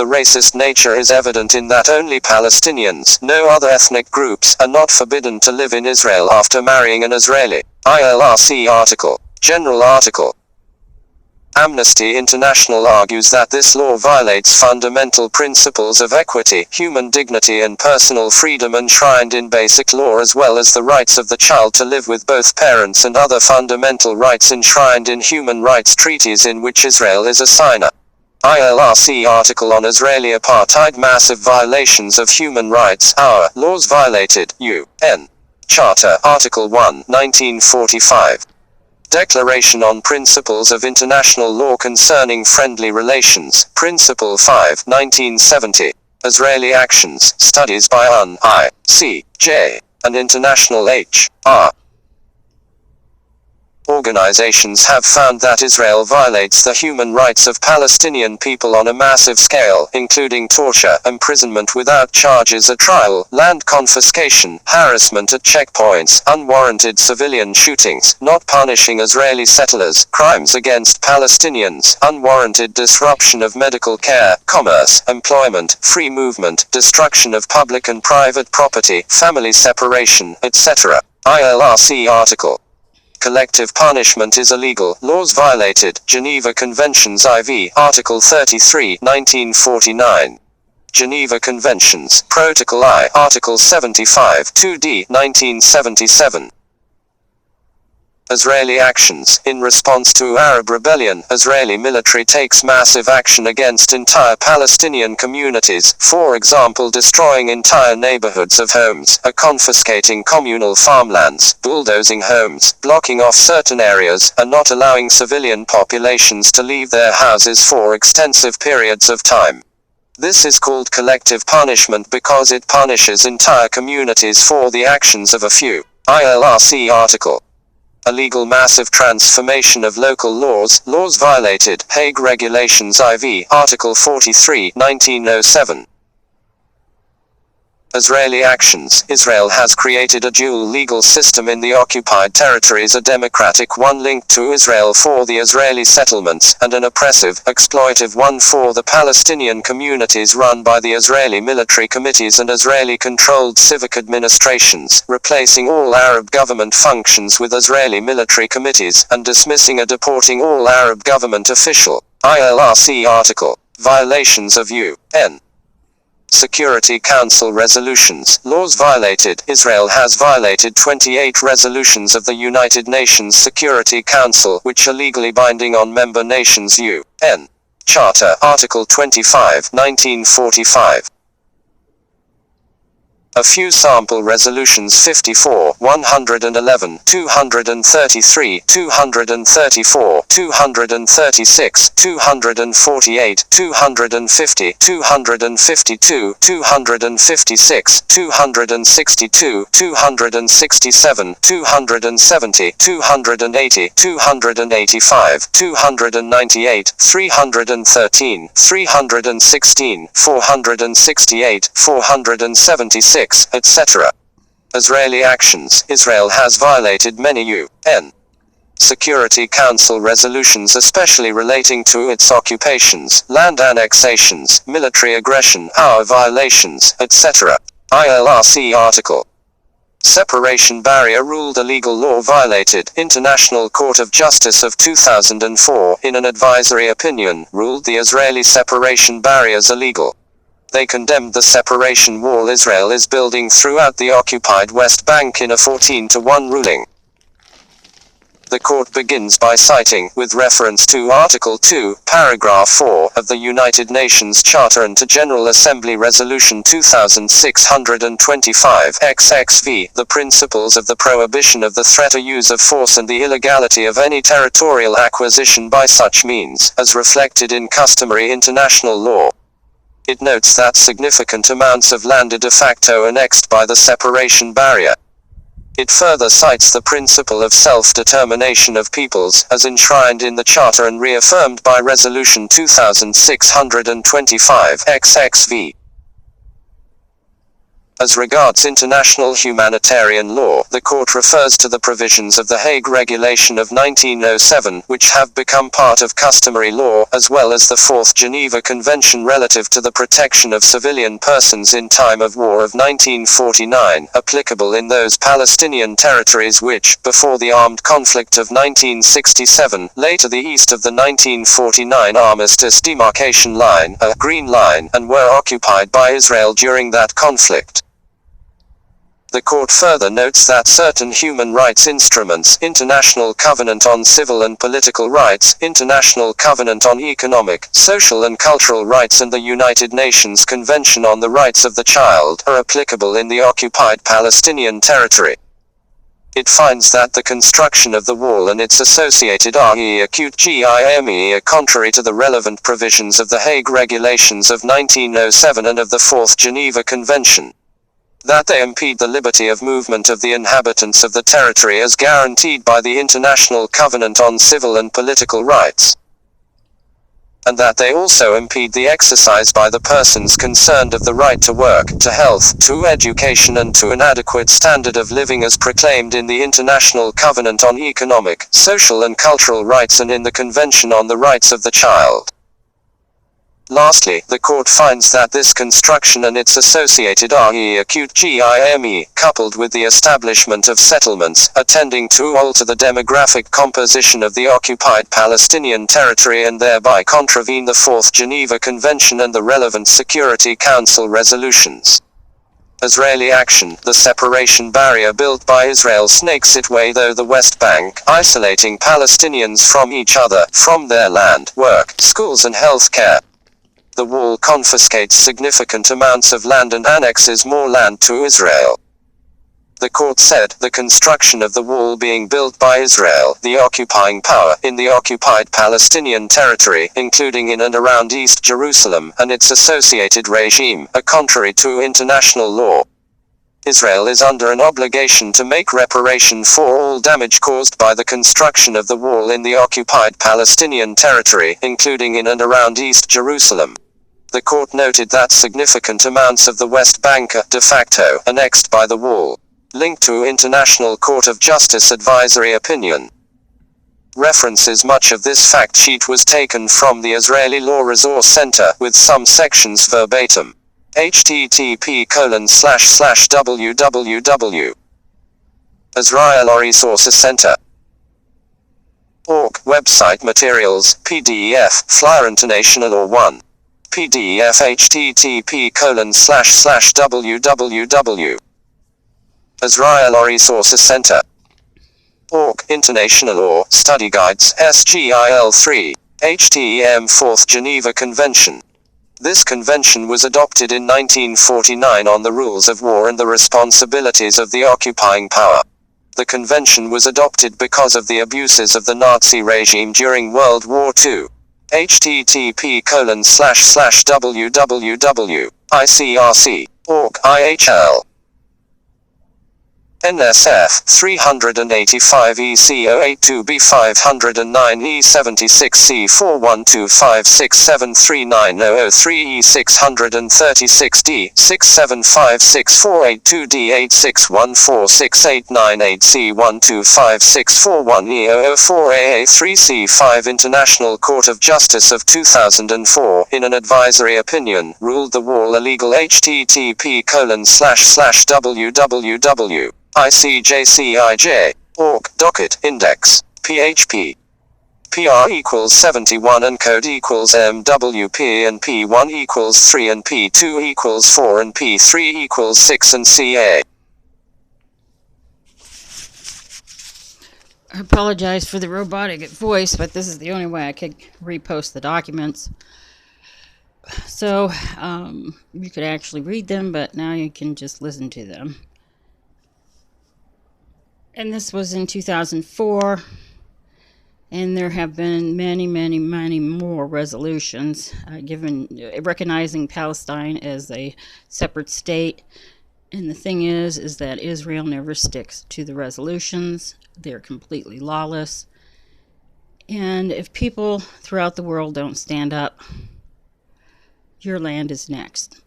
The racist nature is evident in that only Palestinians, no other ethnic groups, are not forbidden to live in Israel after marrying an Israeli. ILRC article. General article. Amnesty International argues that this law violates fundamental principles of equity, human dignity and personal freedom enshrined in basic law, as well as the rights of the child to live with both parents and other fundamental rights enshrined in human rights treaties in which Israel is a signer. ILRC article on Israeli apartheid. Massive violations of human rights. Our laws violated. UN Charter, Article 1, 1945. Declaration on Principles of International Law Concerning Friendly Relations, Principle 5, 1970. Israeli Actions, Studies by UN, I.C.J. and International H.R. Organizations have found that Israel violates the human rights of Palestinian people on a massive scale, including torture, imprisonment without charges at trial, land confiscation, harassment at checkpoints, unwarranted civilian shootings, not punishing Israeli settlers, crimes against Palestinians, unwarranted disruption of medical care, commerce, employment, free movement, destruction of public and private property, family separation, etc. ILRC article. Collective punishment is illegal. Laws violated. Geneva Conventions IV, Article 33, 1949. Geneva Conventions, Protocol I, Article 75, 2d, 1977. Israeli actions. In response to Arab rebellion, Israeli military takes massive action against entire Palestinian communities, for example destroying entire neighborhoods of homes, confiscating communal farmlands, bulldozing homes, blocking off certain areas, and not allowing civilian populations to leave their houses for extensive periods of time. This is called collective punishment because it punishes entire communities for the actions of a few. ILRC article. Illegal massive transformation of local laws. Laws violated. Hague Regulations IV, Article 43, 1907. Israeli actions. Israel has created a dual legal system in the occupied territories, a democratic one linked to Israel for the Israeli settlements, and an oppressive, exploitive one for the Palestinian communities run by the Israeli military committees and Israeli-controlled civic administrations, replacing all Arab government functions with Israeli military committees, and dismissing or deporting all Arab government official. ILRC article. Violations of UN Security Council resolutions. Laws violated. Israel has violated 28 resolutions of the United Nations Security Council, which are legally binding on member nations. UN Charter, Article 25, 1945. A few sample resolutions: 54, 111, 233, 234, 236, 248, 250, 252, 256, 262, 267, 270, 280, 285, 298, 313, 316, 468, 476, etc. Israeli actions. Israel has violated many UN Security Council resolutions, especially relating to its occupations, land annexations, military aggression, power violations, etc. ILRC article. Separation barrier rule. The legal law violated. International Court of Justice of 2004, in an advisory opinion, ruled the Israeli separation barriers illegal. They condemned the separation wall Israel is building throughout the occupied West Bank in a 14-1 ruling. The court begins by citing, with reference to Article 2, Paragraph 4, of the United Nations Charter and to General Assembly Resolution 2625 XXV, the principles of the prohibition of the threat or use of force and the illegality of any territorial acquisition by such means, as reflected in customary international law. It notes that significant amounts of land are de facto annexed by the separation barrier. It further cites the principle of self-determination of peoples, as enshrined in the Charter and reaffirmed by Resolution 2625 XXV. As regards international humanitarian law, the court refers to the provisions of the Hague Regulation of 1907, which have become part of customary law, as well as the Fourth Geneva Convention relative to the protection of civilian persons in time of war of 1949, applicable in those Palestinian territories which, before the armed conflict of 1967, lay to the east of the 1949 Armistice Demarcation Line, a Green Line, and were occupied by Israel during that conflict. The court further notes that certain human rights instruments, International Covenant on Civil and Political Rights, International Covenant on Economic, Social and Cultural Rights and the United Nations Convention on the Rights of the Child, are applicable in the occupied Palestinian territory. It finds that the construction of the wall and its associated acute GIME are contrary to the relevant provisions of the Hague Regulations of 1907 and of the Fourth Geneva Convention. That they impede the liberty of movement of the inhabitants of the territory as guaranteed by the International Covenant on Civil and Political Rights. And that they also impede the exercise by the persons concerned of the right to work, to health, to education and to an adequate standard of living as proclaimed in the International Covenant on Economic, Social and Cultural Rights and in the Convention on the Rights of the Child. Lastly, the court finds that this construction and its associated acute GIME, coupled with the establishment of settlements, tending to alter the demographic composition of the occupied Palestinian territory and thereby contravene the Fourth Geneva Convention and the relevant Security Council resolutions. Israeli action, the separation barrier built by Israel snakes its way through the West Bank, isolating Palestinians from each other, from their land, work, schools and health care. The wall confiscates significant amounts of land and annexes more land to Israel. The court said, the construction of the wall being built by Israel, the occupying power, in the occupied Palestinian territory, including in and around East Jerusalem, and its associated regime, are contrary to international law. Israel is under an obligation to make reparation for all damage caused by the construction of the wall in the occupied Palestinian territory, including in and around East Jerusalem. The court noted that significant amounts of the West Bank are, de facto, annexed by the wall. Linked to International Court of Justice advisory opinion. References. Much of this fact sheet was taken from the Israeli Law Resource Center, with some sections verbatim. http://www. Israel Law Resources Center. Org. Website materials, PDF, Flyer International Law 1. PDF http://www. Israel Law Resources Center. Org. International Law, Study Guides, SGIL 3. HTM Fourth Geneva Convention. This convention was adopted in 1949 on the rules of war and the responsibilities of the occupying power. The convention was adopted because of the abuses of the Nazi regime during World War II. http://www. ICRC.org. IHL. NSF 385 EC082B 509 E76 C412567390003 E636D 6756482D 861468988 C125641 E004AA3C5 International Court of Justice of 2004, in an advisory opinion, ruled the wall illegal. http://www. ICJCIJ. Org. Docket. Index. PHP. PR equals 71 and code equals MWP and P1 equals 3 and P2 equals 4 and P3 equals 6 and CA. I apologize for the robotic voice, but this is the only way I could repost the documents. So, you could actually read them, but now you can just listen to them. And this was in 2004, and there have been many more resolutions recognizing Palestine as a separate state. And the thing is that Israel never sticks to the resolutions. They're completely lawless. And if people throughout the world don't stand up, your land is next.